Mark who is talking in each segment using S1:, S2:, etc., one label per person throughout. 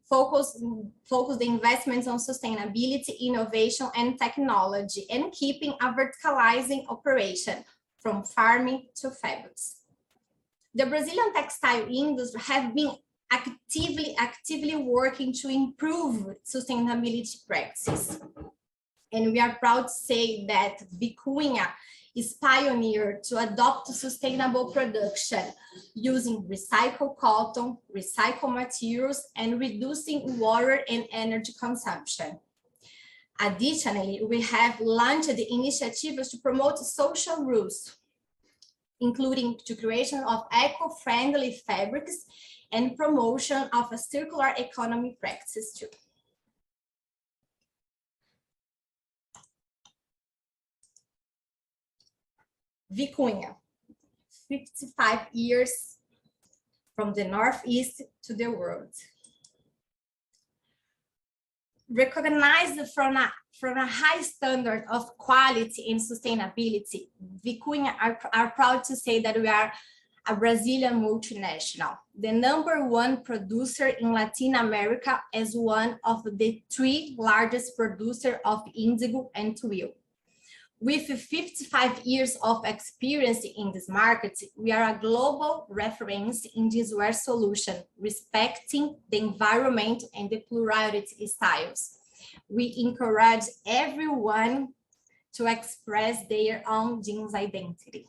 S1: focus the investments on sustainability, innovation, and technology, and keeping a verticalizing operation from farming to fabrics. The Brazilian textile industry have been actively working to improve sustainability practices. And we are proud to say that Vicunha is pioneer to adopt sustainable production using recycled cotton, recycled materials, and reducing water and energy consumption. Additionally, we have launched initiatives to promote social rules, including the creation of eco-friendly fabrics and promotion of a circular economy practices too. Vicunha, 55 years from the Northeast to the world. Recognized from a high standard of quality and sustainability, Vicunha are proud to say that we are a Brazilian multinational, the #1 producer in Latin America as one of the 3 largest producers of indigo and twill. With 55 years of experience in this market, we are a global reference in jeanswear solution, respecting the environment and the plurality styles. We encourage everyone to express their own jeans identity.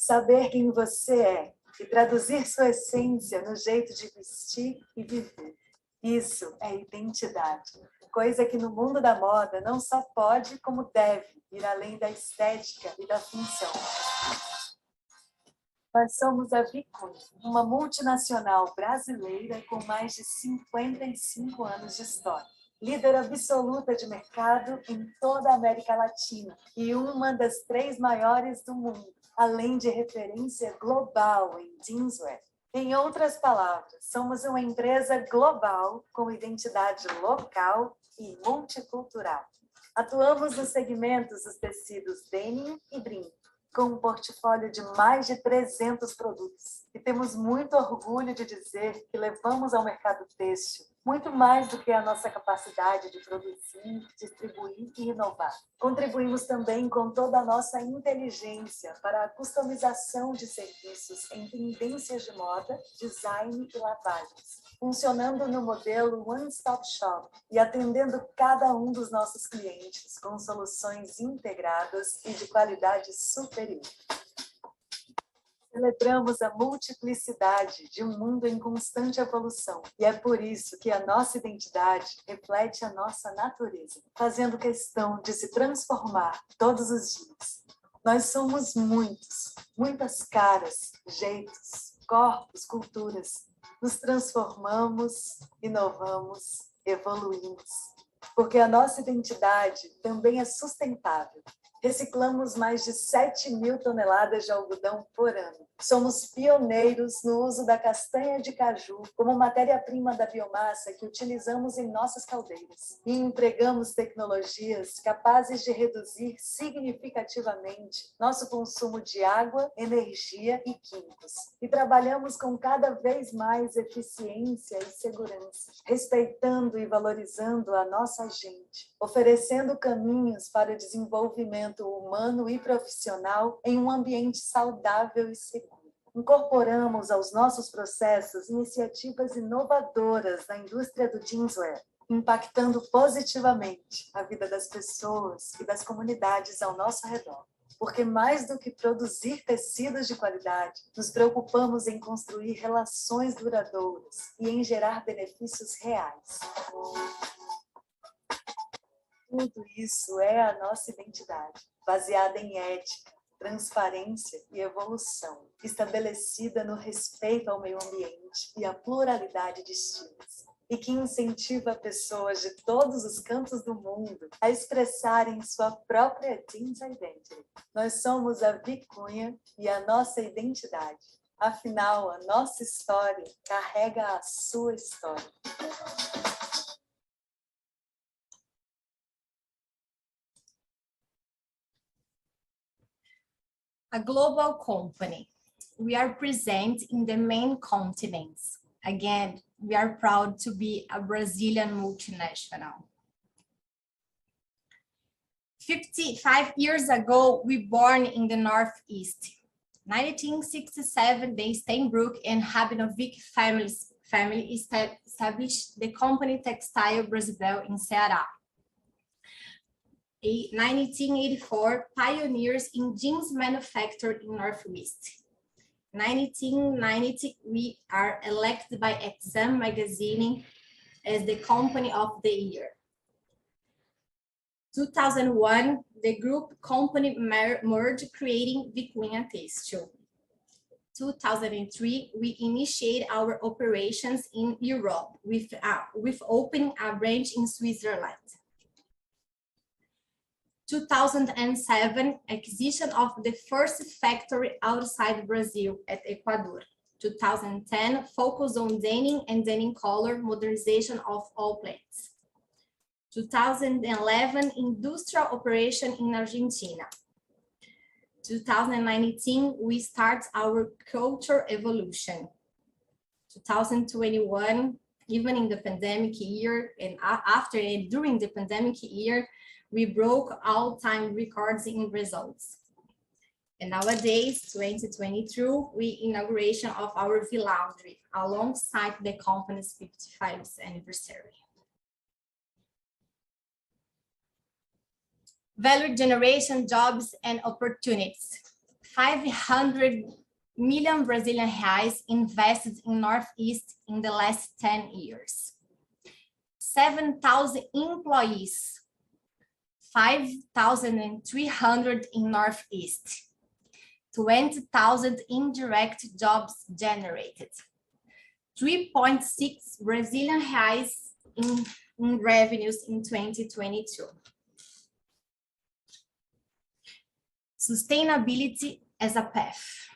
S2: Saber quem você é e traduzir sua essência no jeito de vestir e viver. Isso é identidade. Coisa que no mundo da moda não só pode, como deve ir além da estética e da função. Nós somos a Vicunha, uma multinacional brasileira com mais de 55 anos de história. Líder absoluta de mercado em toda a América Latina e uma das 3 maiores do mundo, além de referência global em jeanswear. Em outras palavras, somos uma empresa global com identidade local e multicultural. Atuamos nos segmentos dos tecidos denim e brim, com um portfólio de mais de 300 produtos. E temos muito orgulho de dizer que levamos ao mercado têxtil muito mais do que a nossa capacidade de produzir, distribuir e inovar. Contribuímos também com toda a nossa inteligência para a customização de serviços em tendências de moda, design e lavagens, funcionando no modelo One Stop Shop e atendendo cada um dos nossos clientes com soluções integradas e de qualidade superior. Celebramos a multiplicidade de um mundo em constante evolução e é por isso que a nossa identidade reflete a nossa natureza, fazendo questão de se transformar todos os dias. Nós somos muitas caras, jeitos, corpos, culturas. Nos transformamos, inovamos, evoluímos, porque a nossa identidade também é sustentável. Reciclamos mais de 7.000 toneladas de algodão por ano. Somos pioneiros no uso da castanha de caju como matéria-prima da biomassa que utilizamos em nossas caldeiras. E empregamos tecnologias capazes de reduzir significativamente nosso consumo de água, energia e químicos. E trabalhamos com cada vez mais eficiência e segurança, respeitando e valorizando a nossa gente, oferecendo caminhos para o desenvolvimento humano e profissional em um ambiente saudável e seguro. Incorporamos aos nossos processos iniciativas inovadoras na indústria do jeanswear, impactando positivamente a vida das pessoas e das comunidades ao nosso redor. Porque mais do que produzir tecidos de qualidade, nos preocupamos em construir relações duradouras e em gerar benefícios reais. Tudo isso é a nossa identidade, baseada em ética, transparência e evolução, estabelecida no respeito ao meio ambiente e à pluralidade de estilos, e que incentiva pessoas de todos os cantos do mundo a expressarem sua própria jeans identity. Nós somos a Vicunha e a nossa identidade Afinal, a nossa história carrega a sua história.
S1: A global company. We are present in the main continents. Again, we are proud to be a Brazilian multinational. 55 years ago, we born in the Northeast. 1967, the Steinbrück and Rabinovic family established the company Textile Brasil in Ceará. 1984, pioneers in jeans manufacture in Northwest. 1990, we are elected by Exam magazine as the company of the year. 2001, the group company merged, creating Vicunha Textil. 2003, we initiate our operations in Europe with opening a branch in Switzerland. 2007, acquisition of the first factory outside Brazil at Ecuador. 2010, focus on denim and denim color modernization of all plants. 2011, industrial operation in Argentina. 2019, we start our culture evolution. 2021, even in the pandemic year and after and during the pandemic year, we broke all-time records in results. And nowadays, 2022, we inauguration of our V-Laundry alongside the company's 55th anniversary. Value generation, jobs and opportunities. 500 million Brazilian reais invested in Northeast in the last 10 years. 7,000 employees, 5,300 in Northeast. 20,000 indirect jobs generated. 3.6 Brazilian reais in revenues in 2022. Sustainability as a path.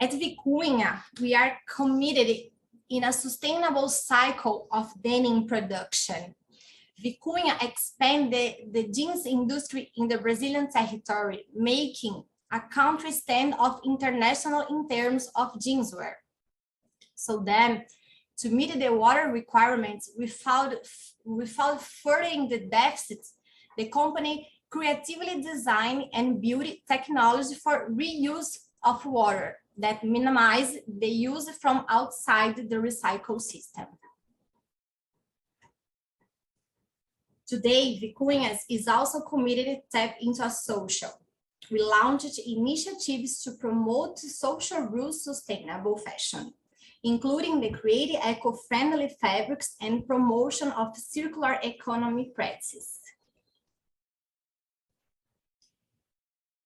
S1: At Vicunha, we are committed in a sustainable cycle of denim production. Vicunha expanded the jeans industry in the Brazilian territory, making a country stand of international in terms of jeanswear. So then, to meet the water requirements, without furthering the deficits, the company creatively designed and built technology for reuse of water that minimize the use from outside the recycle system. Today, Vicunha is also committed to tap into a social. We launched initiatives to promote social rules sustainable fashion, including the creating eco-friendly fabrics and promotion of circular economy practices.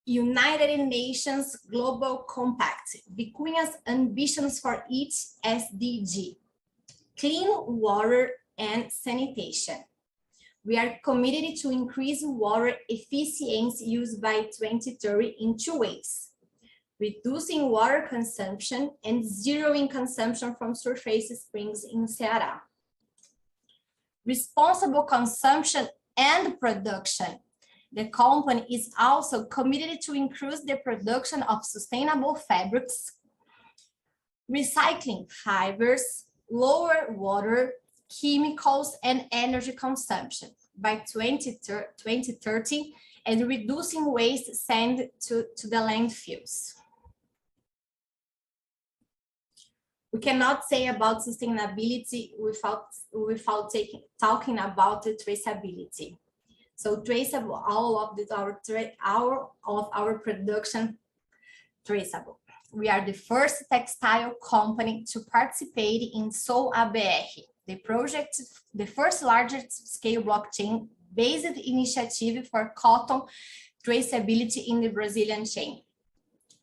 S1: United Nations Global Compact, Vicunha's ambitions for each SDG, clean water and sanitation. We are committed to increase water efficiency use by 2030 in two ways: reducing water consumption and zeroing consumption from surface springs in Ceará. Responsible consumption and production. The company is also committed to increase the production of sustainable fabrics, recycling fibers, lower water, chemicals, and energy consumption by 2030, and reducing waste sent to the landfills. We cannot say about sustainability without talking about the traceability. So traceable, all of our production traceable. We are the first textile company to participate in Sou ABR, the first largest scale blockchain based initiative for cotton traceability in the Brazilian chain.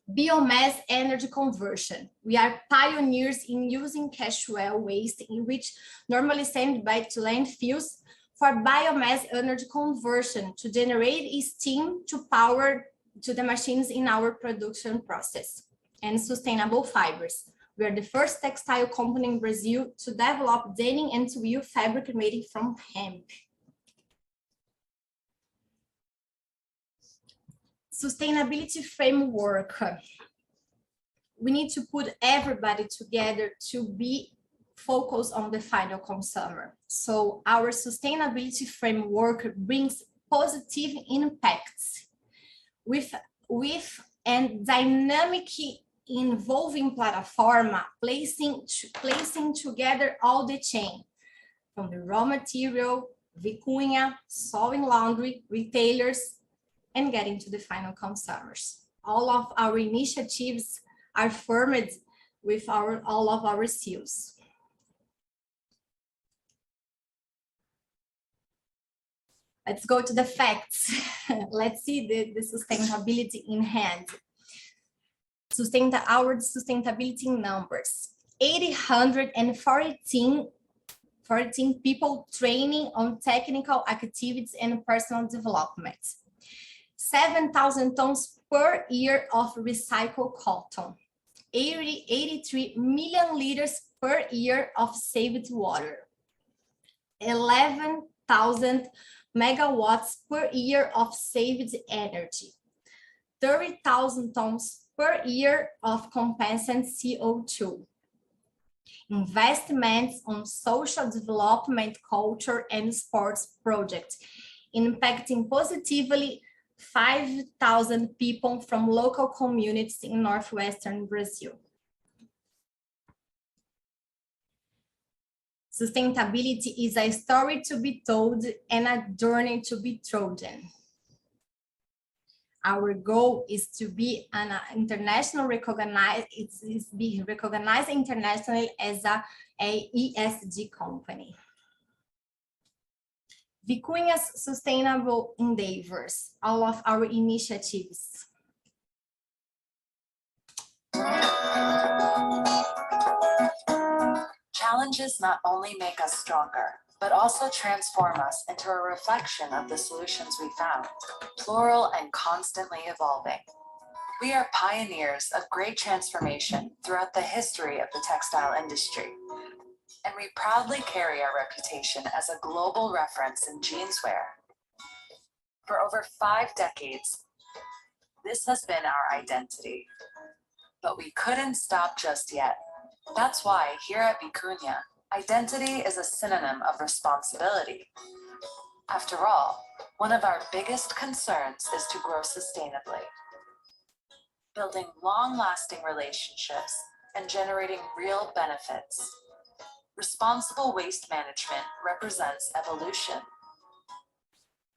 S1: Biomass energy conversion. We are pioneers in using cash well waste, in which normally sent back to landfills, for biomass energy conversion to generate steam to power to the machines in our production process, and sustainable fibers. We are the first textile company in Brazil to develop denim and twill fabric made from hemp. Sustainability framework. We need to put everybody together to be focused on the final consumer. So our sustainability framework brings positive impacts with a dynamic involving platform, placing together all the chain, from the raw material, Vicunha, sewing laundry, retailers, and getting to the final consumers. All of our initiatives are formed with all of our seals. Let's go to the facts. Let's see the sustainability in hand. Our sustainability numbers. 814 people training on technical activities and personal development. 7,000 tons per year of recycled cotton. 83 million liters per year of saved water. 11,000 megawatts per year of saved energy. 30,000 tons per year of compensated CO2. Investments on social development, culture, and sports projects, impacting positively 5,000 people from local communities in northwestern Brazil. Sustainability is a story to be told and a journey to be trodden. Our goal is to be an international recognized, be recognized internationally as a ESG company. Vicunha's sustainable endeavors, all of our initiatives.
S2: Challenges not only make us stronger, but also transform us into a reflection of the solutions we found, plural and constantly evolving. We are pioneers of great transformation throughout the history of the textile industry, and we proudly carry our reputation as a global reference in jeanswear. For over 5 decades, this has been our identity, but we couldn't stop just yet. That's why here at Vicunha, identity is a synonym of responsibility. After all, one of our biggest concerns is to grow sustainably. Building long-lasting relationships and generating real benefits. Responsible waste management represents evolution.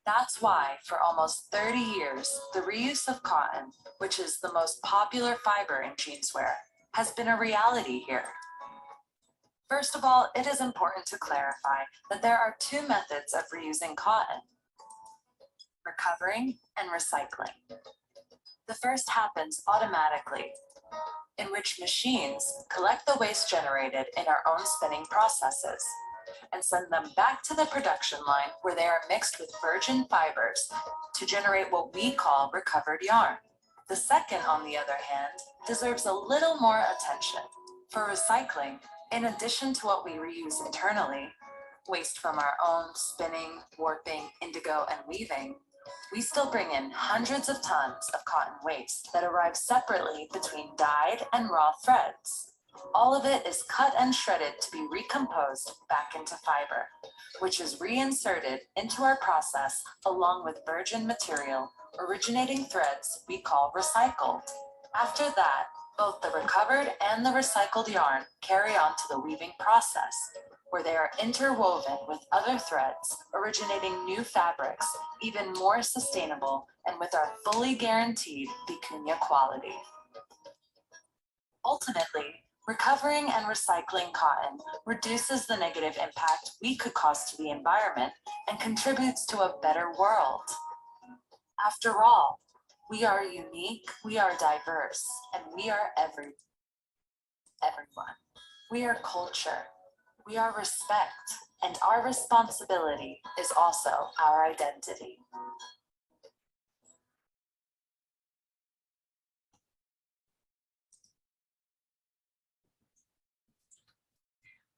S2: That's why for almost 30 years, the reuse of cotton, which is the most popular fiber in jeanswear, has been a reality here. First of all, it is important to clarify that there are 2 methods of reusing cotton: recovering and recycling. The first happens automatically, in which machines collect the waste generated in our own spinning processes and send them back to the production line where they are mixed with virgin fibers to generate what we call recovered yarn. The second, on the other hand, deserves a little more attention. For recycling, in addition to what we reuse internally, waste from our own spinning, warping, indigo, and weaving, we still bring in hundreds of tons of cotton waste that arrive separately between dyed and raw threads. All of it is cut and shredded to be recomposed back into fiber, which is reinserted into our process along with virgin material, originating threads we call recycled. After that, both the recovered and the recycled yarn carry on to the weaving process, where they are interwoven with other threads, originating new fabrics, even more sustainable and with our fully guaranteed Vicunha quality. Ultimately, recovering and recycling cotton reduces the negative impact we could cause to the environment and contributes to a better world. After all, we are unique, we are diverse, and we are everyone. We are culture, we are respect, and our responsibility is also our identity.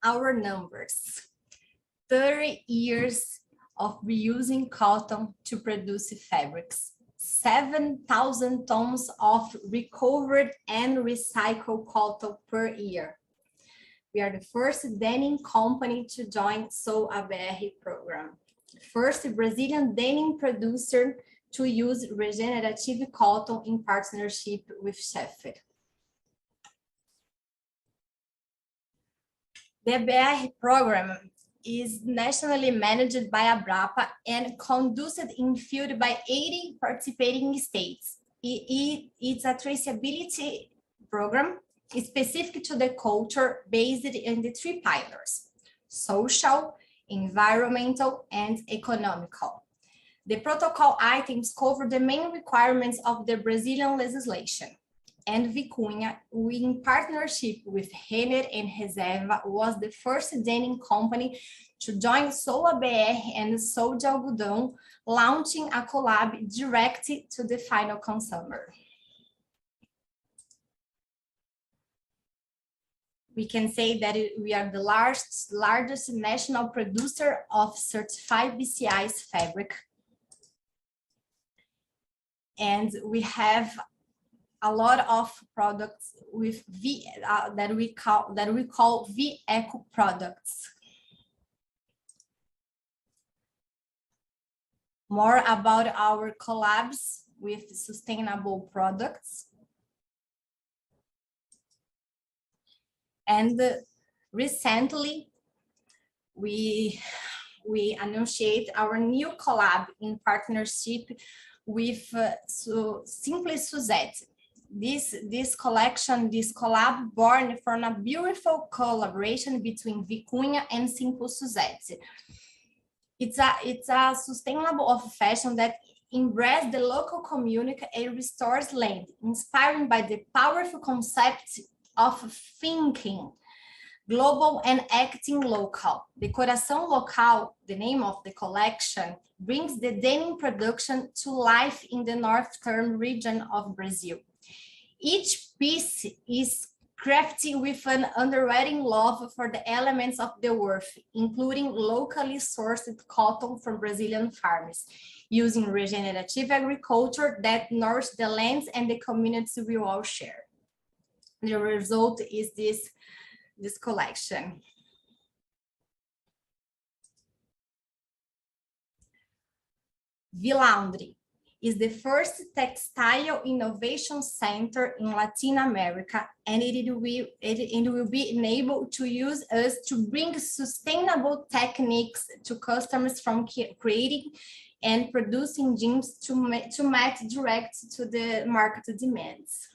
S1: our numbers. 30 years of reusing cotton to produce fabrics. 7,000 tons of recovered and recycled cotton per year. We are the first denim company to join Sou ABR program. First Brazilian denim producer to use regenerative cotton in partnership with Sheffer. The ABR program is nationally managed by Abrapa and conducted in field by 80 participating states. It's a traceability program specific to the culture based in the 3 pillars: social, environmental, and economical. The protocol items cover the main requirements of the Brazilian legislation. And Vicunha, in partnership with Renner and Reserva, was the first denim company to join Sou ABR and Sou de Algodão, launching a collab direct to the final consumer. We can say that we are the largest national producer of certified BCI's fabric. And we have a lot of products with that we call V-Eco products. More about our collabs with sustainable products. And recently, we initiate our new collab in partnership with Simply Suzette. This collab born from a beautiful collaboration between Vicunha and Simply Suzette. It's a sustainable of fashion that embraces the local community and restores land, inspired by the powerful concept of thinking global and acting local. The Coração Local, the name of the collection, brings the denim production to life in the northern region of Brazil. Each piece is crafted with an underwriting love for the elements of the earth, including locally sourced cotton from Brazilian farmers, using regenerative agriculture that nourishes the lands and the communities we all share. The result is this collection. V-Laundry is the first textile innovation center in Latin America, and it will be enabled to use us to bring sustainable techniques to customers, from creating and producing jeans to match direct to the market demands.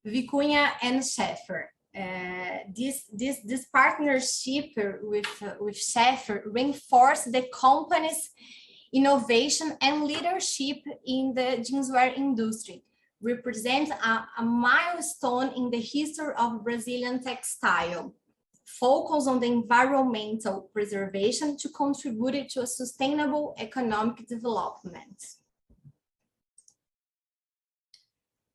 S1: Vicunha and Sheffer. This partnership with Sheffer reinforced the company's innovation and leadership in the jeanswear industry, represents a milestone in the history of Brazilian textile, focus on the environmental preservation to contribute to a sustainable economic development.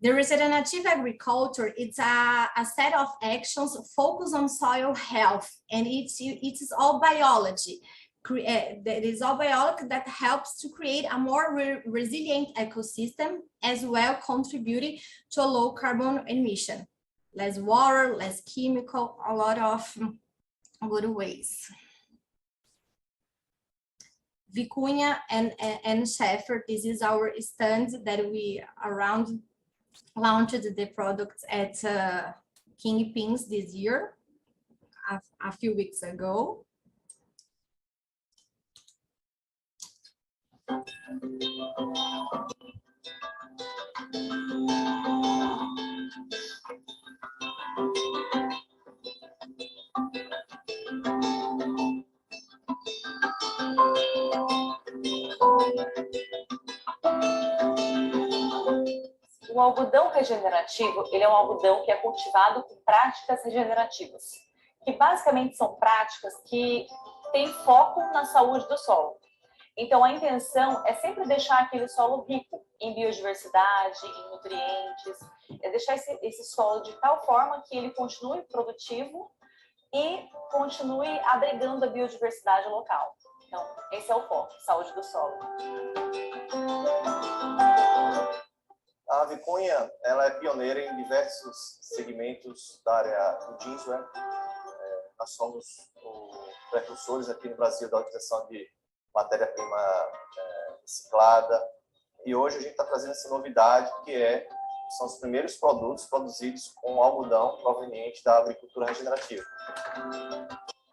S1: The regenerative agriculture, it's a set of actions focused on soil health, and it is all biology. It is all biology that helps to create a more resilient ecosystem, as well contributing to a low carbon emission. Less water, less chemical, a lot of good ways. Vicunha and Sheffer, this is our stand that we launched the products at Kingpins this year, a few weeks ago.
S3: O algodão regenerativo, ele é um algodão que é cultivado com práticas regenerativas, que basicamente são práticas que têm foco na saúde do solo. Então, a intenção é sempre deixar aquele solo rico em biodiversidade, em nutrientes, é deixar esse solo de tal forma que ele continue produtivo e continue abrigando a biodiversidade local. Então, esse é o foco, saúde do solo.
S4: A Vicunha, ela é pioneira em diversos segmentos da área do jeanswear. Nós somos precursores aqui no Brasil da utilização de matéria-prima reciclada. E hoje a gente está trazendo essa novidade, são os primeiros produtos produzidos com algodão proveniente da agricultura regenerativa.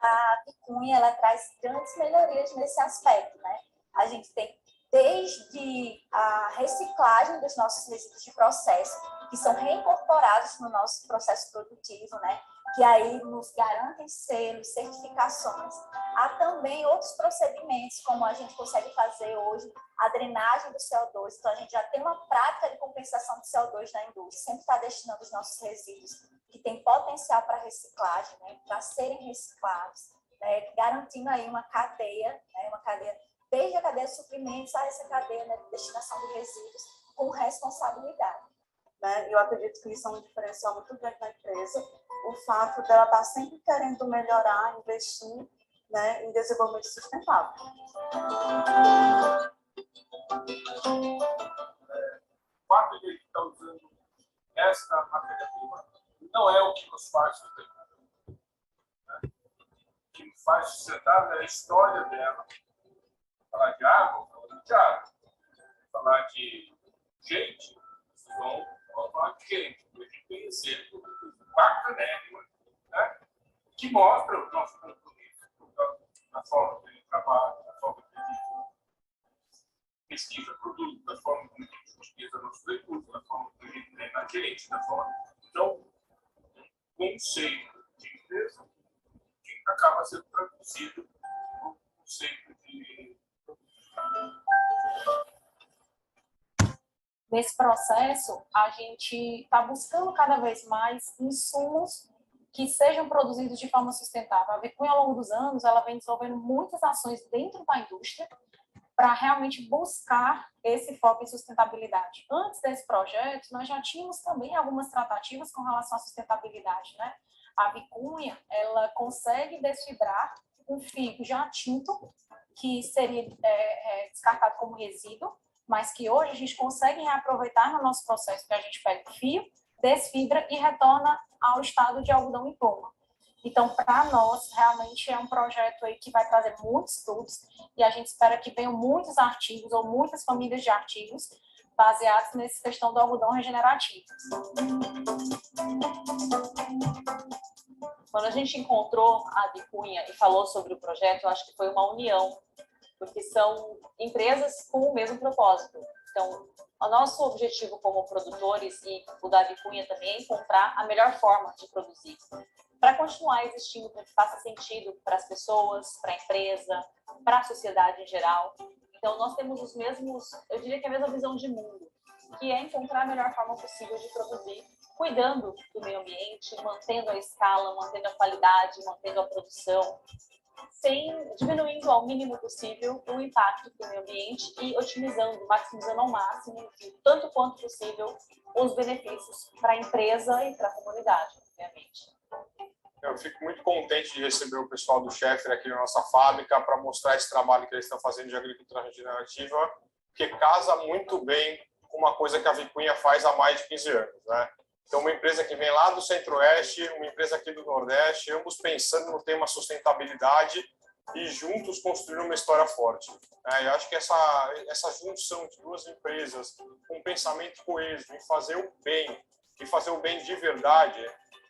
S5: A Vicunha, ela traz grandes melhorias nesse aspecto, né? A gente tem desde a reciclagem dos nossos resíduos de processo, que são reincorporados no nosso processo produtivo, né? Que aí nos garantem selos, certificações. Há também outros procedimentos, como a gente consegue fazer hoje, a drenagem do CO2. Então, a gente já tem uma prática de compensação de CO2 na indústria, sempre está destinando os nossos resíduos, que tem potencial para reciclagem, né? Para serem reciclados, né? Garantindo aí uma cadeia, né? Uma cadeia desde a cadeia de suprimentos a essa cadeia, né, de destinação de resíduos com responsabilidade.
S6: Né? Eu acredito que isso é um diferencial muito grande na empresa, o fato dela estar sempre querendo melhorar, investir, né, em desenvolvimento sustentável.
S7: O fato de ele estar usando essa matéria-prima não é o que nos faz sustentável. O que nos faz sustentável é a história dela. Falar de água, falar de água. Falar de gente, vocês vão falar de gente. A gente tem exemplo bacanérrimo, né? Que mostra o nosso compromisso, a forma que ele trabalha, a forma que ele pesquisa produto, da forma como a gente utiliza nossos recursos, da forma como a gente treina a gente, da forma. Então, o conceito de empresa que acaba sendo traduzido no conceito de.
S8: Nesse processo, a gente está buscando cada vez mais insumos que sejam produzidos de forma sustentável. A Vicunha, ao longo dos anos, ela vem desenvolvendo muitas ações dentro da indústria para realmente buscar esse foco em sustentabilidade. Antes desse projeto, nós já tínhamos também algumas tratativas com relação à sustentabilidade, né? A Vicunha, ela consegue desfibrar um fio já tinto, que seria descartado como resíduo, mas que hoje a gente consegue reaproveitar no nosso processo, que a gente pega o fio, desfibra e retorna ao estado de algodão em pluma. Então, para nós, realmente é um projeto aí que vai trazer muitos estudos e a gente espera que venham muitos artigos ou muitas famílias de artigos baseados nessa questão do algodão regenerativo.
S3: Quando a gente encontrou a Vicunha e falou sobre o projeto, eu acho que foi uma união, porque são empresas com o mesmo propósito. Então, o nosso objetivo como produtores e o da Vicunha também é encontrar a melhor forma de produzir, para continuar existindo, para que faça sentido para as pessoas, para a empresa, para a sociedade em geral. Então, nós temos os mesmos, eu diria que a mesma visão de mundo, que é encontrar a melhor forma possível de produzir, cuidando do meio ambiente, mantendo a escala, mantendo a qualidade, mantendo a produção, sem diminuindo ao mínimo possível o impacto do meio ambiente e otimizando, maximizando ao máximo, tanto quanto possível, os benefícios para a empresa e para a comunidade, obviamente.
S7: Eu fico muito contente de receber o pessoal do Sheffer aqui na nossa fábrica para mostrar esse trabalho que eles estão fazendo de agricultura regenerativa, que casa muito bem com uma coisa que a Vicunha faz há mais de 15 anos, né? Então, uma empresa que vem lá do Centro-Oeste, uma empresa aqui do Nordeste, ambos pensando no tema sustentabilidade e juntos construindo uma história forte. Eu acho que essa junção de duas empresas com um pensamento coeso em fazer o bem, e fazer o bem de verdade,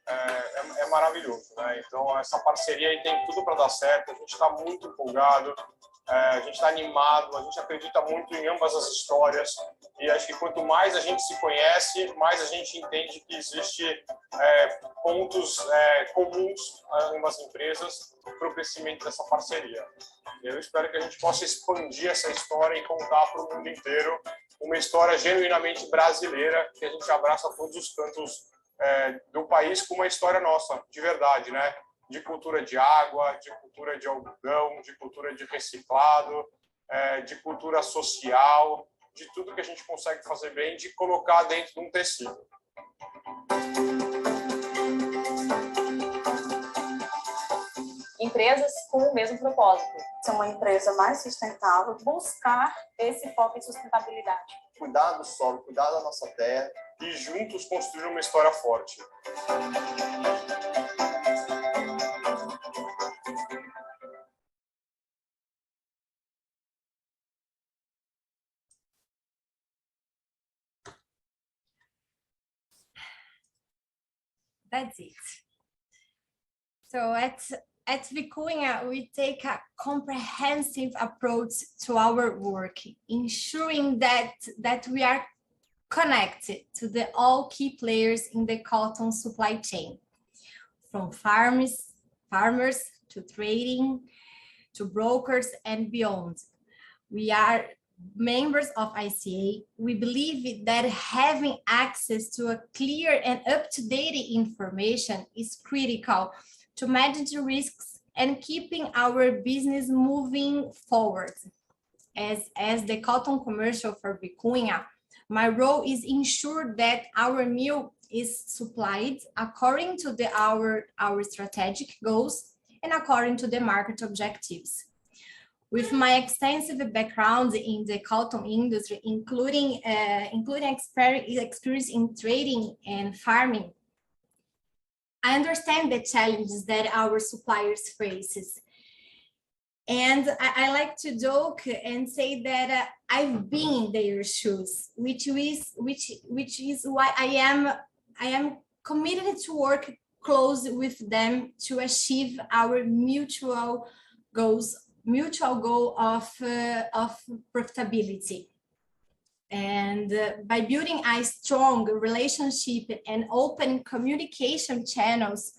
S7: é maravilhoso, né? Então, essa parceria aí tem tudo para dar certo, a gente está muito empolgado, a gente está animado, a gente acredita muito em ambas as histórias e acho que quanto mais a gente se conhece, mais a gente entende que existe pontos comuns a ambas empresas para o crescimento dessa parceria. Eu espero que a gente possa expandir essa história e contar para o mundo inteiro uma história genuinamente brasileira, que a gente abraça todos os cantos do país com uma história nossa, de verdade, né? De cultura de água, de cultura de algodão, de cultura de reciclado. de cultura social, de tudo que a gente consegue fazer bem, de colocar dentro de um tecido.
S3: Empresas com o mesmo propósito.
S6: Ser uma empresa mais sustentável,
S8: Buscar esse foco em sustentabilidade.
S4: Cuidar do solo, cuidar da nossa terra.
S7: E juntos construir uma história forte.
S1: That's it. So at Vicunha, we take a comprehensive approach to our work, ensuring that we are connected to all key players in the cotton supply chain, from farmers to trading, to brokers and beyond. We are members of ICA. We believe that having access to a clear and up-to-date information is critical to manage risks and keeping our business moving forward. As the cotton commercial for Vicunha, my role is ensure that our mill is supplied according to our strategic goals and according to the market objectives. With my extensive background in the cotton industry, including experience in trading and farming, I understand the challenges that our suppliers faces. And I like to joke and say that I've been in their shoes, which is why I am committed to work close with them to achieve our mutual goal of profitability. And by building a strong relationship and open communication channels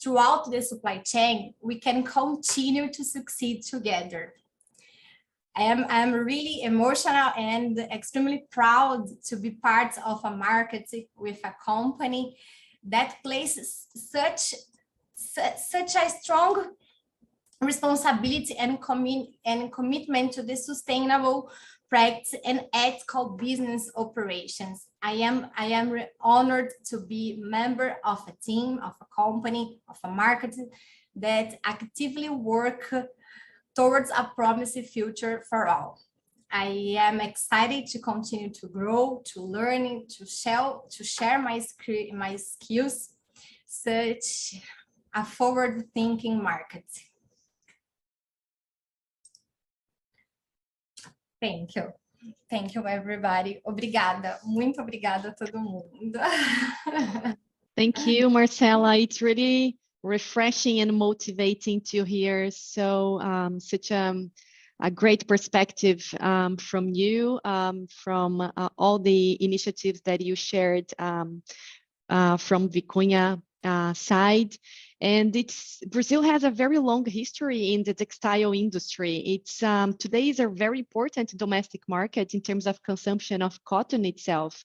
S1: throughout the supply chain, we can continue to succeed together. I'm really emotional and extremely proud to be part of a market with a company that places such a strong responsibility and commitment to the sustainable practice and ethical business operations. I am honored to be a member of a team, of a company, of a market that actively work towards a promising future for all. I am excited to continue to grow, to learn, to share my skills, such a forward-thinking market. Thank you. Thank you, everybody. Obrigada. Muito obrigada a todo mundo.
S9: Thank you, Marcella. It's really refreshing and motivating to hear such a great perspective from you, from all the initiatives that you shared from Vicunha side. And Brazil has a very long history in the textile industry. Today is a very important domestic market in terms of consumption of cotton itself.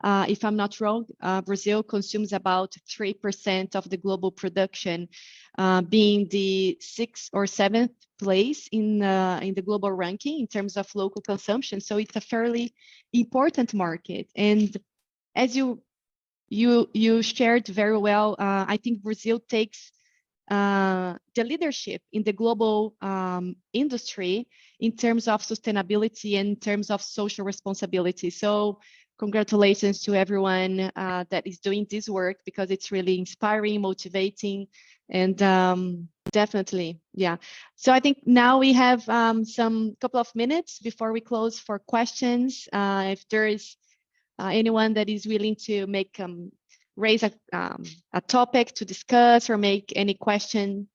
S9: If I'm not wrong, Brazil consumes about 3% of the global production, being the 6th or 7th place in the global ranking in terms of local consumption. So it's a fairly important market. And as you shared very well, I think Brazil takes the leadership in the global industry in terms of sustainability and in terms of social responsibility. So congratulations to everyone that is doing this work, because it's really inspiring, motivating, and definitely, yeah. So I think now we have some couple of minutes before we close for questions. If there is anyone that is willing to raise a topic to discuss or make any question,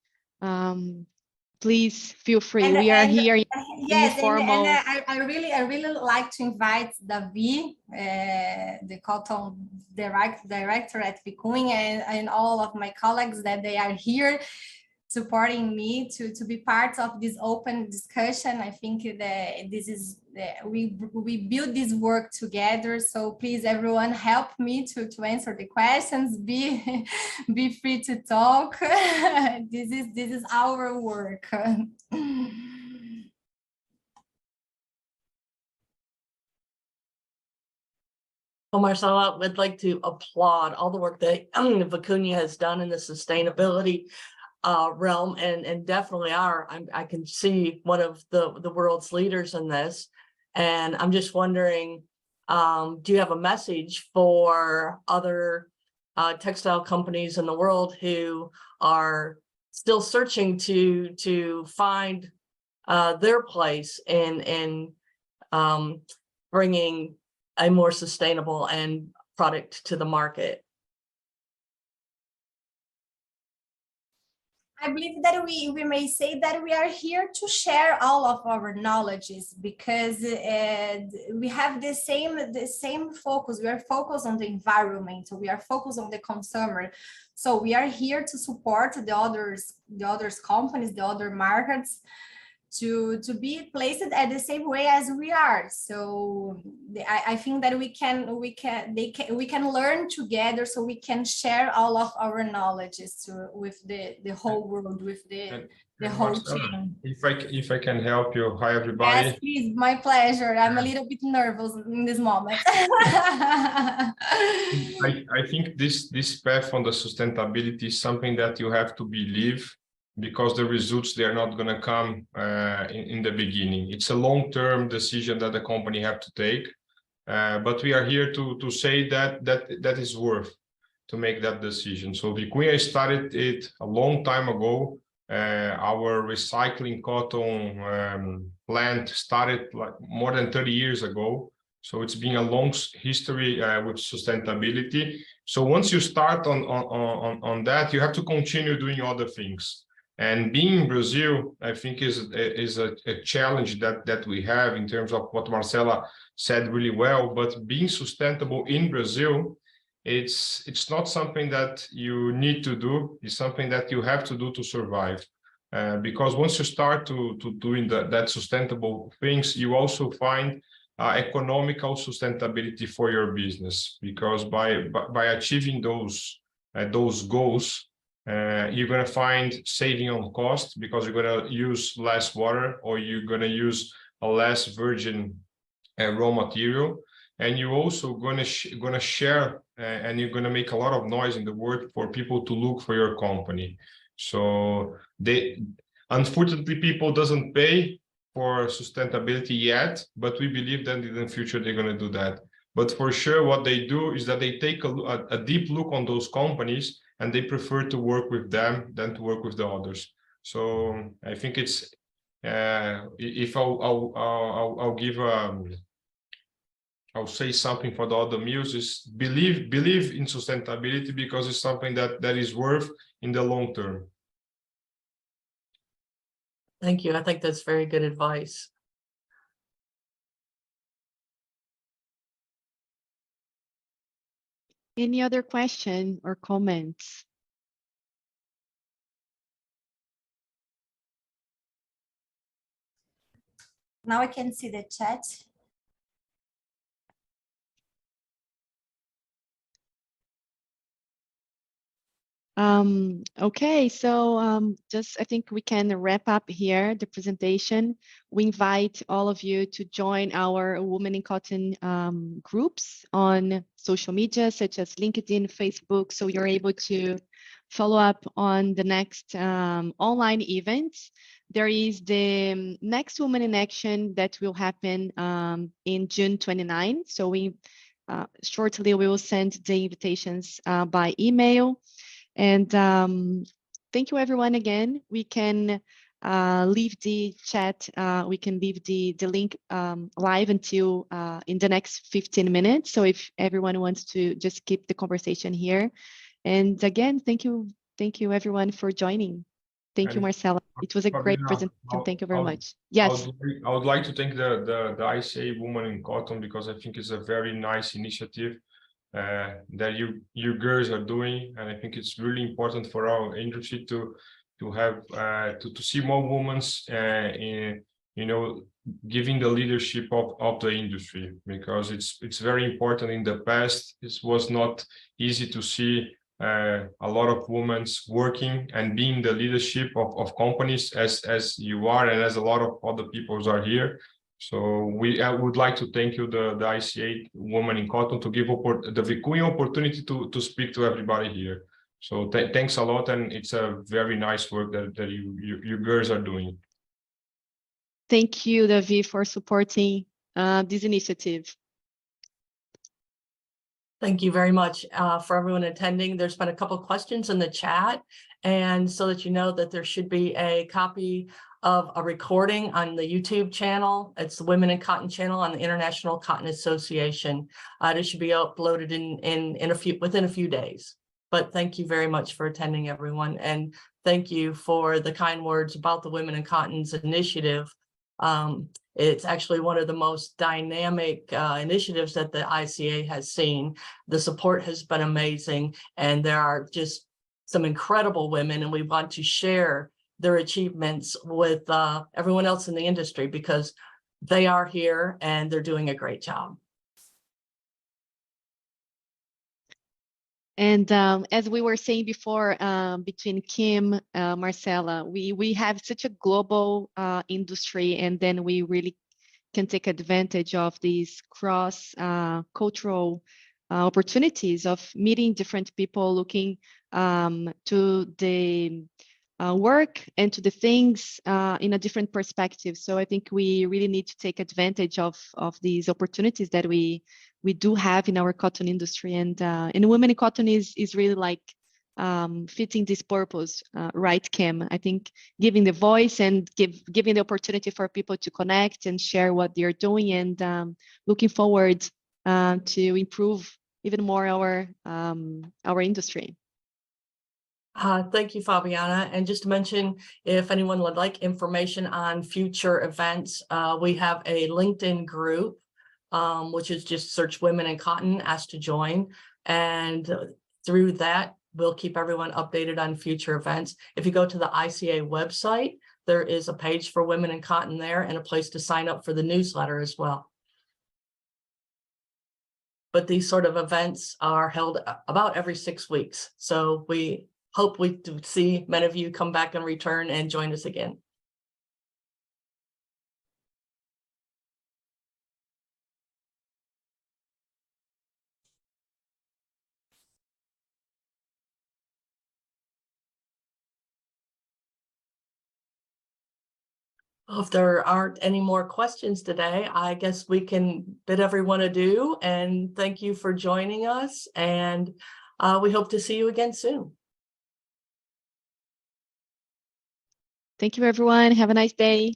S9: please feel free. We are here in informal.
S1: And I really like to invite Davi, the cotton director at Vicunha, and all of my colleagues that they are here supporting me to be part of this open discussion. I think that we build this work together. So please, everyone, help me to answer the questions. Be free to talk. This is our work.
S10: Well, Marcella, I'd like to applaud all the work that Vicunha has done in the sustainability realm, and definitely I can see one of the world's leaders in this. And I'm just wondering, do you have a message for other textile companies in the world who are still searching to find their place in bringing a more sustainable product to the market?
S1: I believe that we may say that we are here to share all of our knowledges, because we have the same focus. We are focused on the environment, we are focused on the consumer. So we are here to support the others companies, the other markets, to be placed at the same way as we are. So I think that we can learn together, so we can share all of our knowledges with the whole world, with the whole
S11: Marcella,
S1: team.
S11: if I can help you, hi everybody.
S1: Yes, please, my pleasure. I'm a little bit nervous in this moment.
S11: I think this path on the sustainability is something that you have to believe, because the results, they are not going to come in the beginning. It's a long-term decision that the company have to take, but we are here to say that is worth to make that decision. So Vicunha started it a long time ago. Our recycling cotton plant started like more than 30 years ago. So it's been a long history with sustainability. So once you start on that, you have to continue doing other things. And being in Brazil, I think is a challenge that we have in terms of what Marcella said really well. But being sustainable in Brazil, it's not something that you need to do. It's something that you have to do to survive. Because once you start to doing that sustainable things, you also find economical sustainability for your business. Because by achieving those goals, you're going to find saving on cost, because you're going to use less water, or you're going to use a less virgin raw material, and you're also going to share, and you're going to make a lot of noise in the world for people to look for your company. So unfortunately, people doesn't pay for sustainability yet, but we believe that in the future they're going to do that. But for sure, what they do is that they take a deep look on those companies, and they prefer to work with them than to work with the others. So I think it's if I'll give I'll say something for the other mills, is believe in sustainability, because it's something that is worth in the long term.
S10: Thank you. I think that's very good advice.
S9: Any other question or comments?
S1: Now I can see the chat.
S9: Okay, so just I think we can wrap up here the presentation. We invite all of you to join our Women in Cotton groups on social media, such as LinkedIn, Facebook, so you're able to follow up on the next online events. There is the next Women in Action that will happen in June 29. So we shortly we will send the invitations by email. And thank you everyone again. We can leave the chat, we can leave the link live until in the next 15 minutes. So if everyone wants to just keep the conversation here. And again, thank you everyone for joining. Thank you, Marcella. It was a great presentation. Thank you very much. Yes.
S11: I would like to thank the ICA Women in Cotton, because I think it's a very nice initiative that you girls are doing, and I think it's really important for our industry to have to see more women in giving the leadership of the industry, because it's very important. In the past, it was not easy to see a lot of women working and being the leadership of companies as you are, and as a lot of other people are here. So I would like to thank you, the ICA Women in Cotton, to give the Vicunha opportunity to speak to everybody here. So thanks a lot, and it's a very nice work that you girls are doing.
S9: Thank you, Davi, for supporting this initiative.
S10: Thank you very much for everyone attending. There's been a couple of questions in the chat, and so that you know that there should be a copy of a recording on the YouTube channel. It's the Women in Cotton channel on the International Cotton Association. It should be uploaded within a few days. But thank you very much for attending, everyone, and thank you for the kind words about the Women in Cotton's initiative. It's actually one of the most dynamic initiatives that the ICA has seen. The support has been amazing, and there are just some incredible women, and we want to share their achievements with everyone else in the industry, because they are here and they're doing a great job.
S9: And as we were saying before, between Kim, Marcella, we have such a global industry, and then we really can take advantage of these cross cultural opportunities of meeting different people, looking to the work and to the things in a different perspective. So I think we really need to take advantage of these opportunities that we do have in our cotton industry, and Women in Cotton is really like fitting this purpose, right, Kim? I think giving the voice and giving the opportunity for people to connect and share what they're doing, and looking forward to improve even more our industry.
S10: Thank you, Fabiana. And just to mention, if anyone would like information on future events, we have a LinkedIn group, which is just search Women in Cotton, ask to join. And through that, we'll keep everyone updated on future events. If you go to the ICA website, there is a page for Women in Cotton there, and a place to sign up for the newsletter as well. But these sort of events are held about every 6 weeks. So we hope we do see many of you come back and return and join us again. If there aren't any more questions today, I guess we can bid everyone adieu, and thank you for joining us, and we hope to see you again soon.
S9: Thank you, everyone. Have a nice day.